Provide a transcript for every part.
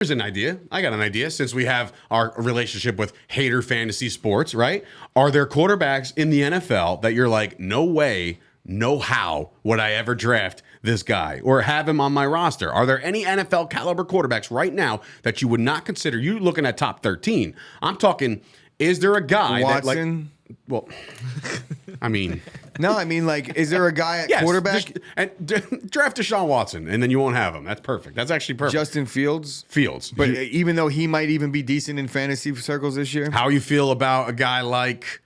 Here's an idea. I got an idea. Since we have our relationship with Hater Fantasy Sports, right? Are there quarterbacks in the NFL that you're like, no way, no how would I ever draft this guy or have him on my roster? Are there any NFL caliber quarterbacks right now that you would not consider? You looking at top 13. I'm talking, is there a guy Watson? Well, I mean... No, I mean, like, is there a guy at quarterback? Draft Deshaun Watson, and then you won't have him. That's perfect. That's actually perfect. Justin Fields? Fields. But even though he might even be decent in fantasy circles this year? How you feel about a guy like...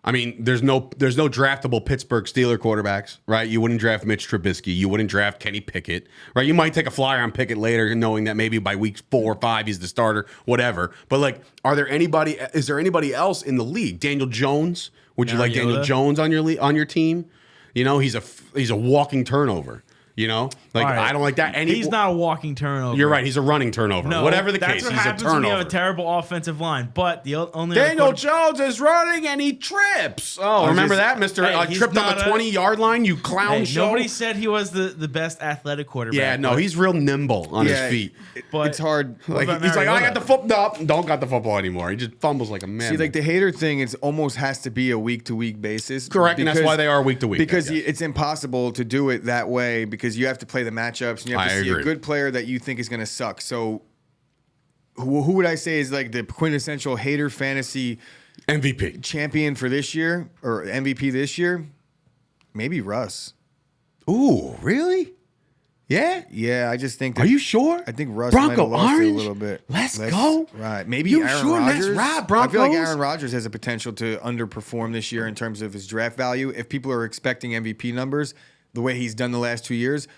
I mean, there's no draftable Pittsburgh Steeler quarterbacks, right? You wouldn't draft Mitch Trubisky. You wouldn't draft Kenny Pickett, right? You might take a flyer on Pickett later, knowing that maybe by week 4 or 5 he's the starter, whatever. But like, is there anybody else in the league? Daniel Jones? Would you like Daniel Jones on your team? You know, he's a walking turnover. You know, like right. I don't like that. He's not a walking turnover. You're right. He's a running turnover. No, whatever the case, he's a turnover. That's what happens when you have a terrible offensive line. But the only Daniel Jones is running and he trips. Oh, remember that, Mister? Tripped on the 20-yard line. You clown show. Nobody said he was the best athletic quarterback. Yeah, no, he's real nimble on his feet. But it's hard. Like, he's like, I got the football. No, don't got the football anymore. He just fumbles like a man. See, like the Hater thing, it almost has to be a week-to-week basis. Correct, and that's why they are week-to-week. Because it's impossible to do it that way because you have to play the matchups and you have to see a good player that you think is going to suck. So who would I say is like the quintessential Hater fantasy MVP champion for this year or MVP this year? Maybe Russ. Ooh, really? Yeah? Yeah, I just think are you sure? I think Russ Bronco might have lost Orange? It a little bit. Let's go. Right. Maybe you Aaron sure? Rodgers. Let's ride, Broncos. I feel like Aaron Rodgers has a potential to underperform this year in terms of his draft value. If people are expecting MVP numbers, the way he's done the last 2 years,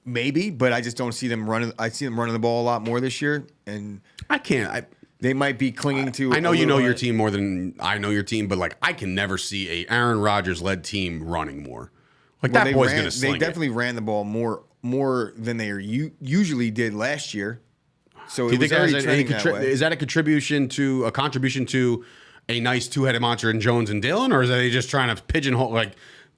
maybe, but I just don't see them running. I see them running the ball a lot more this year, and I can't. They might be clinging to. I know you know your team more than I know your team, but like I can never see a Aaron Rodgers led team running more. Like that boy's gonna sling. They definitely ran the ball more than they usually did last year. So it was already trending that way. Is that a contribution to a nice two-headed monster in Jones and Dillon, or is they just trying to pigeonhole like?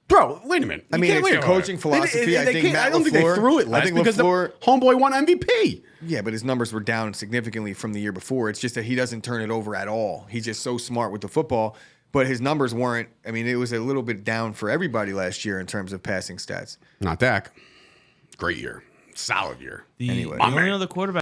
Bro, wait a minute. I mean, it's the coaching philosophy. I don't think they threw it last because the homeboy won MVP. Yeah, but his numbers were down significantly from the year before. It's just that he doesn't turn it over at all. He's just so smart with the football. But his numbers weren't. I mean, it was a little bit down for everybody last year in terms of passing stats. Not Dak. Great year. Solid year. Anyway, the only other quarterback